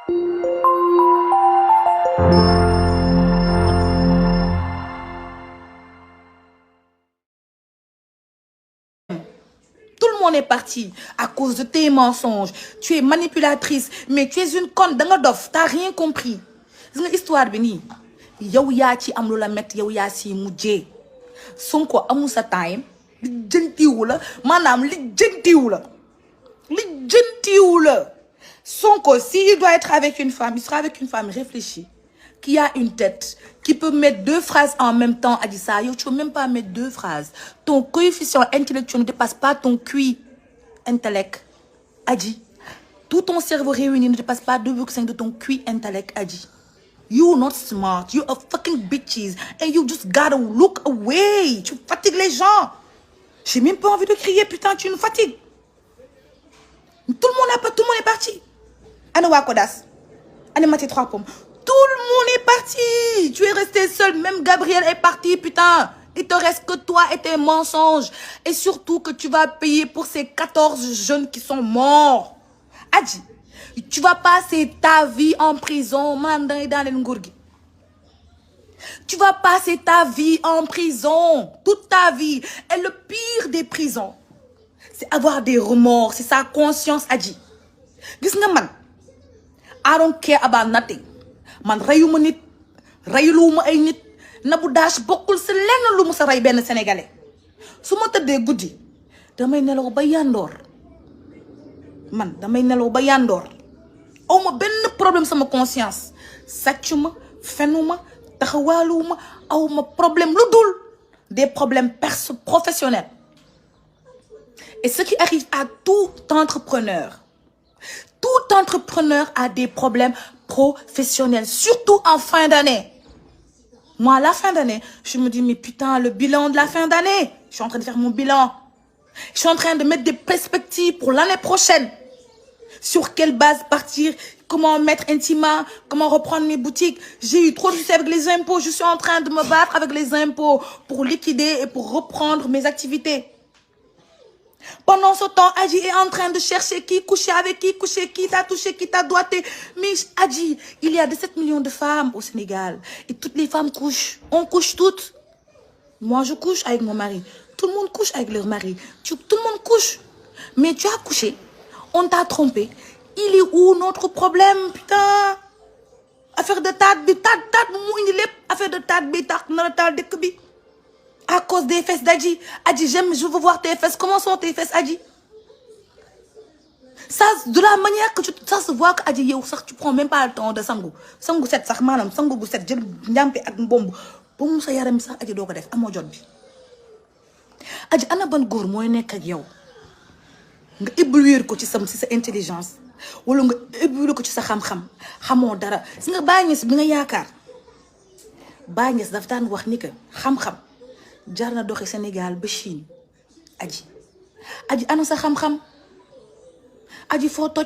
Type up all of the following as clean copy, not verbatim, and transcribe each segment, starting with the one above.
Tout le monde est parti à cause de tes mensonges. Tu es manipulatrice, mais tu es une conne. Danga dof, t'as rien compris. C'est une histoire bini. Yow yaa ci am lu la metti yow yaa ci mujjee. Sonko amul sa time. Li jëntiwu la maanaam li jëntiwu la. Li jëntiwu la. Sonko, s'il doit être avec une femme, il sera avec une femme réfléchie, qui a une tête, qui peut mettre 2 phrases en même temps. A dit ça, yo, tu peux même pas mettre 2 phrases. Ton coefficient intellectuel ne dépasse pas ton QI intellect. A dit, tout ton cerveau réuni ne dépasse pas 2,5 de ton QI intellect. A dit, you're not smart, you are fucking bitches, and you just gotta look away. Tu fatigues les gens. J'ai même pas envie de crier, putain, tu nous fatigues. Tout le monde est parti. Anna Wakodas, Anna Maté 3 pommes. Tout le monde est parti. Tu es resté seul. Même Gabriel est parti, putain. Il te reste que toi et tes mensonges. Et surtout que tu vas payer pour ces 14 jeunes qui sont morts. Adji, tu vas passer ta vie en prison. Tu vas passer ta vie en prison. Toute ta vie. Et le pire des prisons, c'est avoir des remords. C'est sa conscience, Adji. Gis nga man, I don't care about nothing. Man rayuma nit, rayuluma ay nit. Nabou Dash bokkul si lenn lu mu sa ray benn sénégalais. Su ma tëddee guddi damay nelaw ba yandoor. Man damay nelaw ba yandoor. Awma benn problème sama conscience. Sàccuma, fenuma, taxawaaluma, awma problème lu dul des problèmes professionnels. Et ce qui arrive à tout entrepreneur a des problèmes professionnels, surtout en fin d'année. Moi, à la fin d'année, je me dis, mais putain, le bilan de la fin d'année. Je suis en train de faire mon bilan. Je suis en train de mettre des perspectives pour l'année prochaine. Sur quelle base partir, comment mettre Intima, comment reprendre mes boutiques. J'ai eu trop de soucis avec les impôts. Je suis en train de me battre avec les impôts pour liquider et pour reprendre mes activités. Pendant ce temps, Adji est en train de chercher qui coucher avec qui t'a touché, qui t'a doigté. Mais Adji, il y a 17 millions de femmes au Sénégal. Et toutes les femmes couchent. On couche toutes. Moi, je couche avec mon mari. Tout le monde couche avec leur mari. Tout le monde couche. Mais tu as couché. On t'a trompé. Il est où notre problème, putain? Affaire de affaire de à cause des fesses d'Adji. Adji, je veux voir tes fesses. Comment sont tes fesses, Adji? Ça, de la manière que ça se voit que Adji, tu prends même pas le temps de sangu. Sangu set, sax manam, sangu set, jël njampe ak mbomb. Ba mu sa yaram sax Adji doo ko def, amoo jot bi. Adji, ana ban góor mooy nekk ak yow nga éblouir ko ci sa intelligence wala nga éblouir ko ci sa xam-xam xamoo dara. Si nga Baye Niass bi nga yaakaar, Baye Niass daf daan wax ni que xam-xam jar na doxi Sénégal ba Chine. Adji ana sa xam-xam. Adji foo toj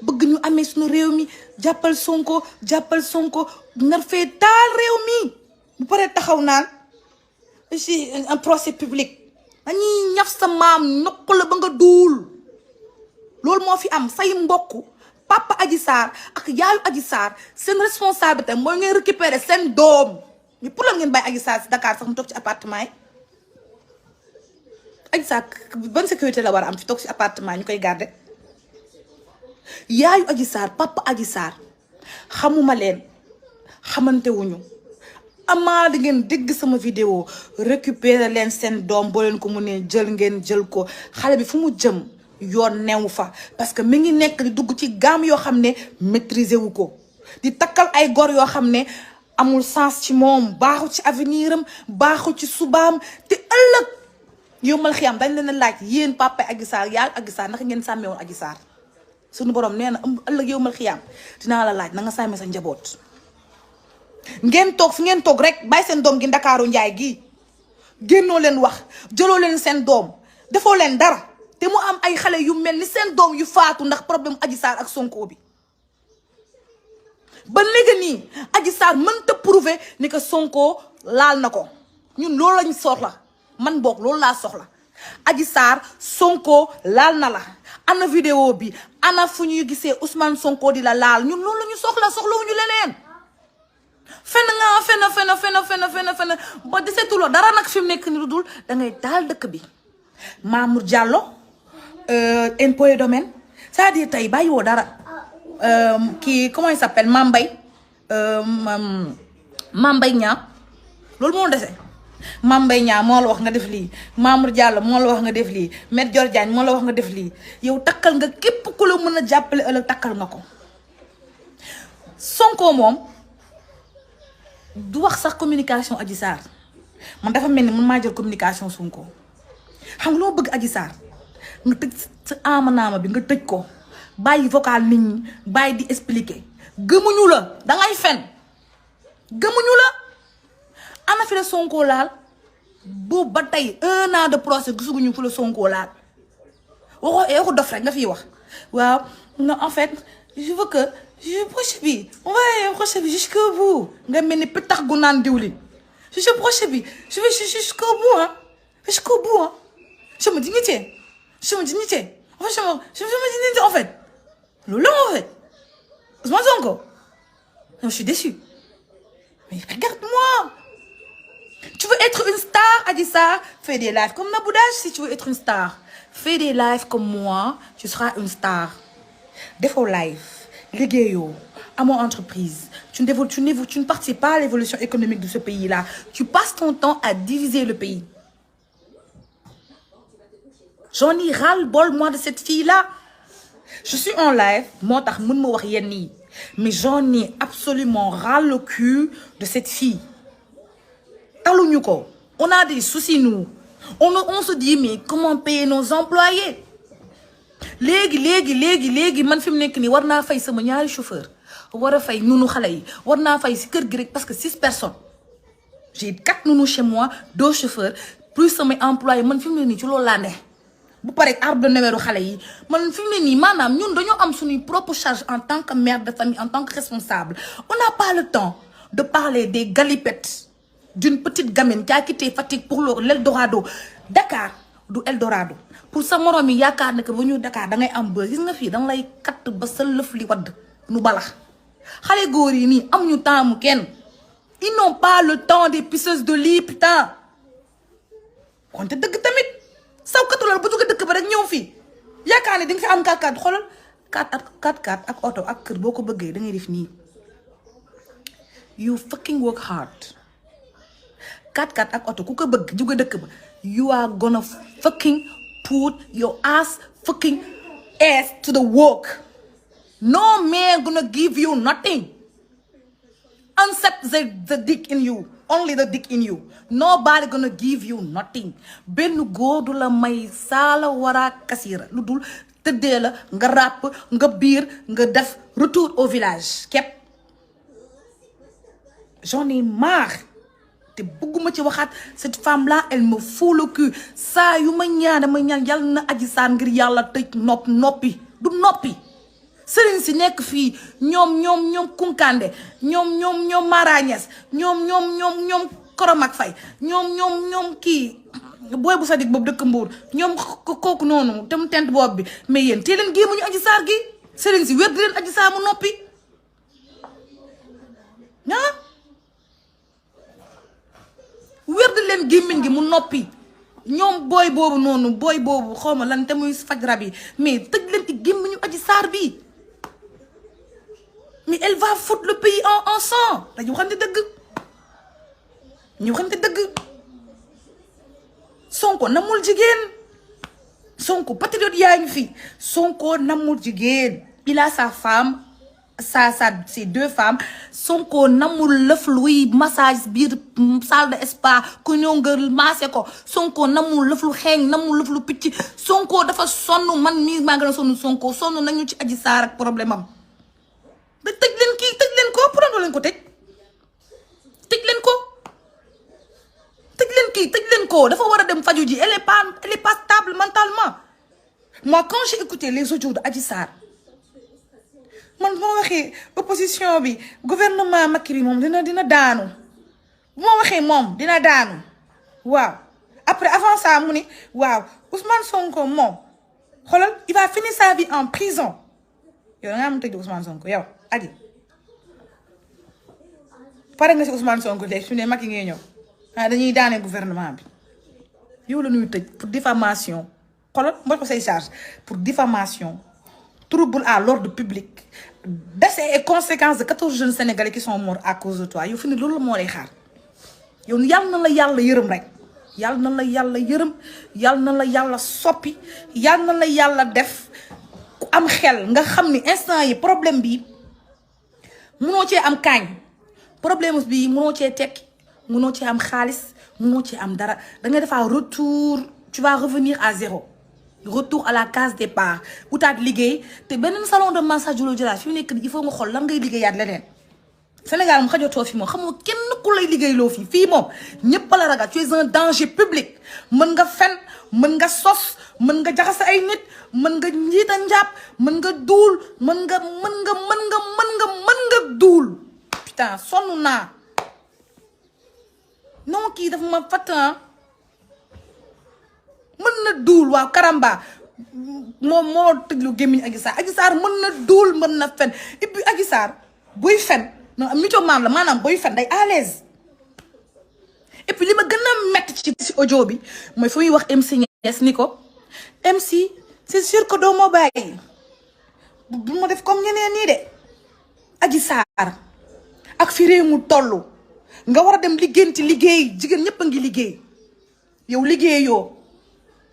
bëgg ñu amee suñu réew mi jàppal Sonko nar fee taal réew mi bu paree taxaw naan ci un procès public dañuy ñaf sa maam nopp la ba nga duul. Loolu moo fi am. Say mbokk papa Adji Sarr ak yaayu Adji Sarr seen responsabilité mooy ngeen récupérer seen doom. Mais pour la ngeen bàyyi Adji Sarr si Dakar sax mu toog ci appartement yi. Adji Sarr bonne sécurité la war a am fi toog ci appartement ñu koy garder. Yaayu Adji Sarr papa Adji Sarr xamuma leen xamante wuñu. Amaa di ngeen dégg sama vidéo récupérer leen seen doom boo leen ko mu ne jël ngeen jël ko. Xale bi fu mu jëm yoon newu fa parce que mi ngi nekk di dugg ci gaam yoo xam ne maîtriser wu ko. Di takkal ay gor yoo xam ne amul sens ci moom, baaxu ci avenir am, baaxu ci subaam. Te ëllëg yombal xiyam dañ leen a laaj yéen papa Adji Sarr yaay Adji Sarr naka ngeen sàmmee woon Adji Sarr. Suñu borom nee na ëllëg yombal xiyam dinaa la laaj na nga sàmmee sa njaboot. Ngeen toog fi ngeen toog rek bàyyi seen doom gi Ndakaaru Njaay gi génnoo leen wax jëloo leen seen doom defoo leen dara te mu am ay xale yu mel ni seen doom yu faatu ndax problème Adji Sarr ak Sonko bi. Ba léegi nii Adji Sarr mënta prouver ni que Sonko laal na ko. Ñun loolu lañ soxla man boog loolu laa soxla. Adji Sarr Sonko laal na la. Ana vidéo bi ana fu ñuy gisee Ousmane Sonko di la laal ñun loolu la ñu soxlawuñu leneen. fen ba desetuloo dara nag fi mu nekk ni lu dul da ngay taal dëkk bi. Mamour Diallo impôt et domaine c'est-à-dire tey bàyyiwoo dara kii comment il s'appelle Mame Mbaye Niang loolu moo dese. Mame Mbaye Niang moo la wax nga def lii Mamour Diallo moo la wax nga def lii Maître Dior Diagne moo la wax nga def lii yow takkal nga képp ku la mën a jàppale ëllëg takkal nga ko. Sonko moom du wax sax communication Adji Sarr man dafa mel ni man maa jël communication Sonko xam nga loo bëgg Adji Sarr nga tëj sa amanaama bi nga tëj ko bàyyi vocal nit ñi bàyyi di expliquer gëmuñu la dangay fen gëmuñu la. ana fi la Sonko laal boobu ba tey 1 an de procès gisuguñu fu la Sonko laal waxu dof rek nga fiy wax waaw non en fait je veux que projet bi on va projet bi jusqu'au bout nga mel ni pitax gu naan diwlin je projet bi je vais jusqu'au bout hein jusqu'au bout hein je me dignité en fait je me dignité en fait loolu la en fait Ousmane Sonko non je suis déçue mais regarde-moi. Tu veux être une star, Adji Sarr? Fais des lives comme Nabou Dash si tu veux être une star. Fais des lives comme moi, tu seras une star. Defoo live, liggéeyoo, amoo entreprise. Tu ne participes pas à l'évolution économique de ce pays-là. Tu passes ton temps à diviser le pays. J'en ai ras-le-bol, moi, de cette fille-là. Je suis en live, moo tax mën ma wax yenn yi, mais j'en ai absolument ras le cul de cette fille. Taluñu ko. On a des soucis nous. On se dit mais comment payer nos employés? léegi man fi mu nekk nii war naa fay sama ñaari chauffeur war a fay nunu xale yi war naa fay si kër gi rek parce que 6 personnes j'ai 4 nounous chez moi 2 chauffeurs plus samay employés man fi mu ne nii ci loolu laa ne. bu paree arbre de numéro xale yi man fi mu ne nii maanaam ñun dañoo am suñuy propre charge en tant que mère de famille en tant que responsable. On n'a pas le temps de parler des galipettes d'une petite gamine qui a quitté Fatick pour l'Eldorado. Dakar du Eldorado pour sa morom yi yaakaar ne que ba ñu Dakar da ngay am ba gis nga fii danga lay katt ba sa lëf li wadd nu balax. xale góor yi nii amuñu temps mu kenn ils n'ont pas le temps des pisseuses de lit putain. konte dëgg tamit saw katulal bu jóge dëkk ba rek ñëw fii yaakaar ne di nga fi am 4x4 xoolal 4x4 ak oto ak kër boo ko bëggee da ngay def nii. You fucking work hard. 4x4 ak oto ku ko bëgg jóge dëkk ba you are gonna fucking put your ass to the work. No man gonna give you nothing except the dick in you, only the dick in you. Nobody gonna give you nothing. benn góor du la may saala wara kasira lu dul tëddee la nga ràpp nga biir nga def retour au village képp. J'en ai marre te bëgguma ci waxaat cette femme là elle me fout le cul saa yu ma ñaan yàlla na Adji Sarr ngir yàlla tëj noppi du noppi. sëriñ si nekk fii ñoom Kunkande ñoom Marañes ñoom Koromak Fay ñoom kii booy bu sadik boobu dëkk Mbuur ñoom kooku noonu te mu tent boobu bi mais yéen tee leen gémmuñu Adji Sarr gi sëriñ si wér di leen Adji Sarr mu noppi wér di leen gémmiñ gi mu noppi. ñoom booy boobu xaw ma lan te muy faj rab yi mais tëj leen ci gémmiñu Adji Sarr bi mais elle va foutre le pays en sang dañu waxante dëgg Sonko namul jigéen Sonko patriote yaa ngi fi Sonko namul jigéen il a sa femme ses 2 femmes. Sonko namul lëf luy massage biir salle de spa ku ñëw nga maase ko Sonko namul lëf lu xeeñ namul lëf lu picc Sonko dafa sonn man mii maa gën a sonn Sonko sonn nañu ci Adji Sarr ak problème am da tëj leen ko pour leen ko tëj leen ko dafa war a dem faju ji elle est pas stable mentalement. Moi quand j'ai écouté les audios de Adji Sarr man bu ma waxee opposition bi gouvernement Macky bi moom dina daanu bu ma waxee moom dina daanu waaw après avant ça mu ni waaw Ousmane Sonko moom xoolal il va finir sa vie en prison yow da nga am tëj Ousmane Sonko yow Adji pare nga si Ousmane Sonko léegi su ne Macky ngay ñëw dañuy daane gouvernement bi yow la ñuy tëj pour diffamation xoolal moo ko say charge pour diffamation trouble à l'ordre public décès et conséquences de 14 jeunes sénégalais qui sont morts à cause de toi yow fi ne loolu moo lay xaar yow yàlla na la yàlla yërëm rek yàlla na la yàlla yërëm yàlla na la yàlla soppi yàlla na la yàlla def ku am xel nga xam ni instant yi problème bi munoo cee am kaañ problème bi munoo cee tekki munoo cee am xaalis munoo cee am dara da nga defaa retour tu vas revenir à zéro retour à la case départ utaat liggéey te beneen salon de massage lo jëlaat fi mu nekk il faut nga xool lan ngay liggéeyaat leneen Sénégal moom xajotoo fi moom xamoo kenn ku lay liggéeyloo fii moom ñëpp la ragal tu es un danger public mën nga fen mën nga sos mën nga jaxase ay nit mën nga njiita njàpp mën nga duul mën nga duul putain sonn naa non kii dafa ma fàttan mën na duul waaw karamba moom moo tëjlu gémmiñ Adji Sarr mën na duul mën na fen et puis Adji Sarr buy fen non mythomane la maanaam buy fen day à l'aise et puis li ma gën a metti ci audio bi mooy fu muy wax MC Niass ni ko MC c'est sûr que doo ma bàyyi bu ma def comme ñeneen nii de Adji Sarr ak fi réew mu toll nga war a dem liggéeyanti liggéey jigéen ñëpp a ngi liggéey yow liggéeyoo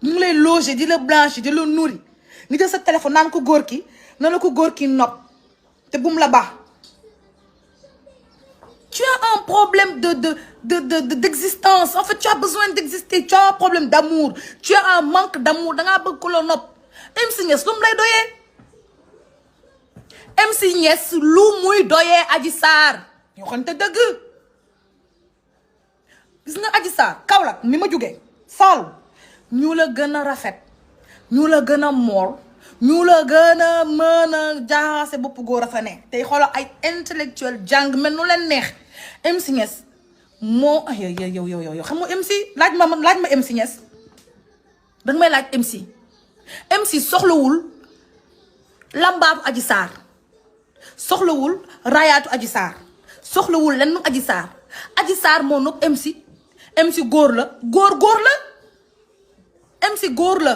ñu ngi lay loger di la blanchir di la nourrir nga jël sa téléphone naan ko góor ki na la ko góor ki nopp te bum la baax tu as un problème d'existence en fait tu as besoin d'exister tu as un problème d'amour tu as un manque d'amour dangaa bëgg ko la nopp MC Niass lu mu lay doyee MC Niass lu muy doyee Adji Sarr ñu xamante dëgg gis nga Adji Sarr Kaolack mi ma jógee Saalum ñu la gën a rafet ñu la gën a mool ñu la gën a mën a jaxase bopp góor a fa ne tey xoolal ay intellectuel jàng mel nu leen neex MC Niass moo yow xam nga MC laaj ma MC Niass danga may laaj MC soxlawul lambaatu Adji Sarr soxlawul raayaatu Adji Sarr soxlawul lenn Adji Sarr moo nopp MC góor la góor la MC góor la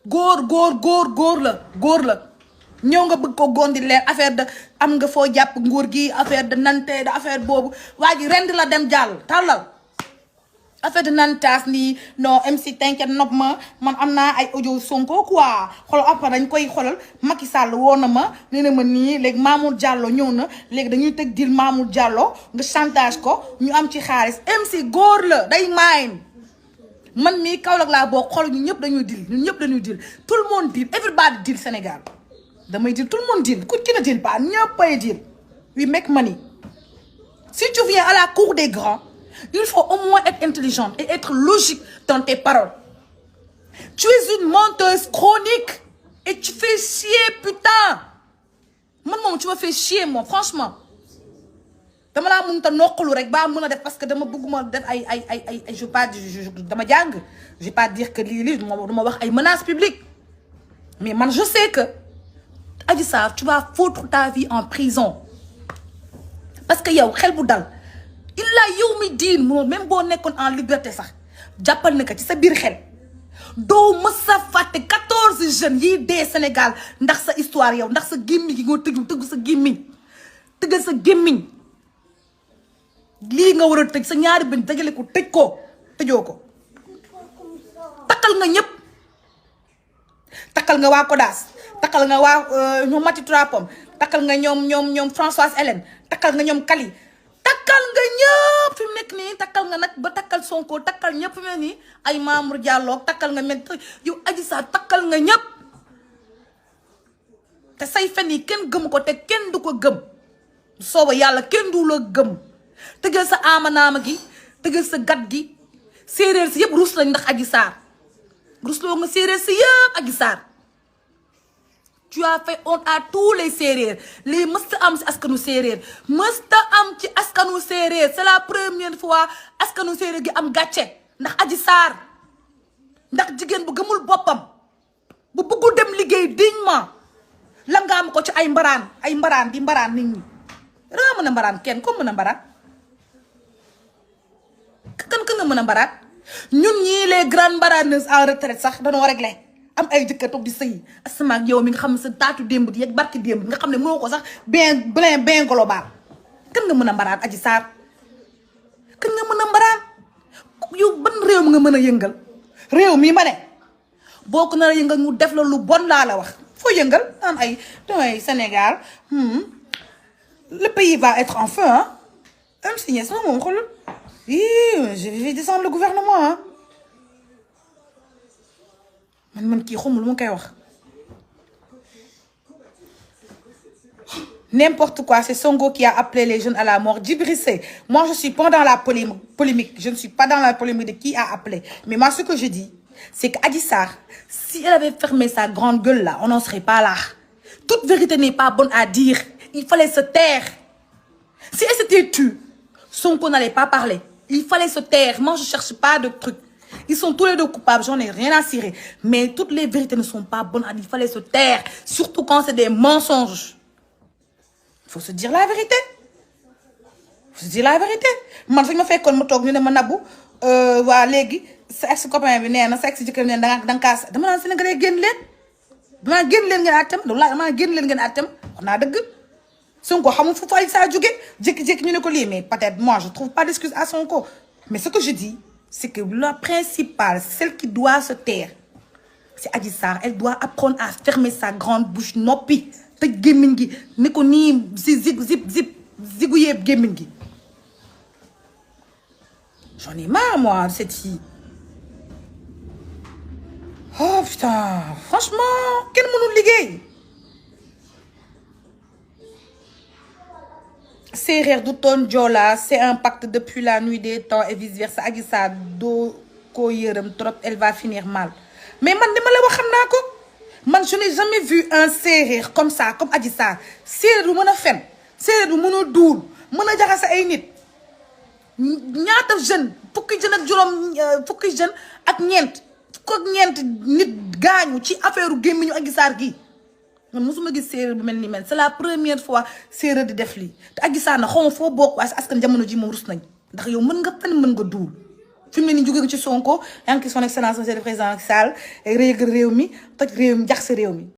góor la ñëw nga bëgg ko gondi leer affaire de am nga foo jàpp nguur gi affaire de nante de affaire boobu waa ji rend la dem jàll tàllal affaire de nantaas nii non MC t'inquiète nopp ma man am naa ay audio Sonko quoi xoolal après dañ koy xoolal Macky Sall woo na ma nee na ma nii léegi Mamour Diallo ñëw na léegi dañuy teg dil Mamour Diallo nga chantage ko ñu am ci xaalis MC góor la day mayn man mii Kaolack laa boo xool ñu ñëpp dañuy dil tout le monde deal everybody deal Sénégal damay deal tout le monde deal ku ci na deal pas ñëppay deal we make money si tu viens à la cour des grands il faut au moins être intelligente et être logique dans tes paroles tu es une menteuse chronique et tu fais chier putain man moom tu me fais chier moom franchement dama laa mënut a nokkalu rek baa mën a def parce que dama bëgguma def ay je pas dama jàng je vais pas dire que lii duma wax ay menaces publiques mais man je sais que Adji Sarr tu vas foutre ta vie en prison parce que yow xel bu dal illa yow mi diin moom même boo nekkoon en liberté sax jàppal ne que ci sa biir xel doo mës a fàtte 14 jeunes yiy dee Sénégal ndax sa histoire yow ndax sa gémmiñ gi nga tëgg sa gémmiñ tëggal sa gémmiñ lii nga war a tëj sa ñaari bañ dajale ko tëjoo ko takkal nga ñëpp takkal nga waa Kodas takkal nga waa ñoom Mati Trapom takkal nga ñoom Françoise Hélène takkal nga ñoom Kali takkal nga ñëpp fi mu nekk nii takkal nga nag ba takkal Sonko takkal ñëpp fi mu ne nii ay Mamour Diallo takkal nga mel yow Adji Sarr takkal nga ñëpp te say fen yi kenn gëmu ko te kenn du ko gëm sooba yàlla kenn du la gëm tëggal sa amanaama gi tëggal sa gat gi séeréer si yëpp rus lañ ndax Adji Sarr rusloo nga séeréer si yëpp Adji Sarr tu as fait honte à tous les séeréer lii mësta am si askanu séeréer mësta am ci askanu séeréer c'est la première fois askanu séeréer gi am gàcce ndax Adji Sarr ndax jigéen bu gëmul boppam bu bëggul dem liggéey dignement langaam ko ci ay mbaraan di mbaraan nit ñi dangaa mën a mbaraan kenn ko mën a mbaraan kan ka nga mën a mbaraan ñun ñii les grandes mbaraneuses en retraite sax dañoo réglé am ay jëkkër toog di sëy asama ak yow mi nga xam ne sa taatu démb di yegg barki démb nga xam ne mënoo ko sax bien global kan nga mën a mbaraan Adji Sarr kan nga mën a mbaraan yow ban réew mi nga mën a yëngal réew mi ma ne boo ko nar a yëngal mu def la lu bon laa la wax foo yëngal naan ay damay Sénégal le pays va être en feu ah am signé sama moom xoolal je vais descendre le gouvernement ah man kii xamul lu ma koy wax n'importe quoi. C'est Sonko qui a appelé les jeunes à la mort. Djibril Seye, moi je suis pas dans la polémique. Je ne suis pas dans la polémique de qui a appelé. Mais moi ce que je dis, c'est qu'Adji Sarr, si elle avait fermé sa grande gueule là, on n'en serait pas là. Toute vérité n'est pas bonne à dire. Il fallait se taire. Si elle s'était tue, Sonko n'allait pas parler. Il fallait se taire. Moi je cherche pas de trucs. Ils sont tous les deux coupables, j'en ai rien à cirer. Mais toutes les vérités ne sont pas bonnes à dire. Il fallait se taire. Surtout quand c'est des mensonges. Il faut se dire la vérité. Il faut se dire la vérité. Man suñu ma fekkoon ma toog ñu ne ma Nabou waa léegi sa ex copain bi nee na sa ex jëkkër nee na danga kaa dama naan Sénégalais génn leen. dama génn leen ngeen àttam dama génn leen ngeen àttam wax naa dëgg. Sonko xamul fu fay saa jóge jékki-jékki ñu ne ko lii mais peut-être moi je trouve pas d'excuse à Sonko. Mais ce que je dis c'est que la principale, celle qui doit se taire, c'est Adji Sarr. Elle doit apprendre à fermer sa grande bouche noppi. tëj gémmiñ gi ne ko nii si zigu yëpp gémmiñ gi. J'en ai marre moi de cette fille. Oh putain, franchement kenn mënul liggéey. Séeréer du toon Joola, c'est un pacte depuis la nuit des temps et vice versa. Adji Sarr doo ko yërëm trop, elle va finir mal. Mais man dama la wax xam naa ko. Man je n'ai jamais vu un séeréer comme ça comme Adji Sarr. Séeréer bu mën a fen, séeréer bu mën a duul, mën a jaxase ay nit. ñaata jeune fukki jeune ak juróom fukki jeune ak ñeent fukk ak ñeent nit gaañu ci affaire gémmiñu Adji Sarr gi. man mosuma gis séeréer bu mel ni man c'est la première fois séeréer di def lii te Adji Sarr na xaw ma foo bokk waaye askan jamono ji moom rus nañ ndax yow mën nga fen mën nga duul. fi mu ne nii jóge ci Sonko yaa ngi son excellence monsieur le président Macky Sall réegal réew mi toj réew mi jax sa réew mi.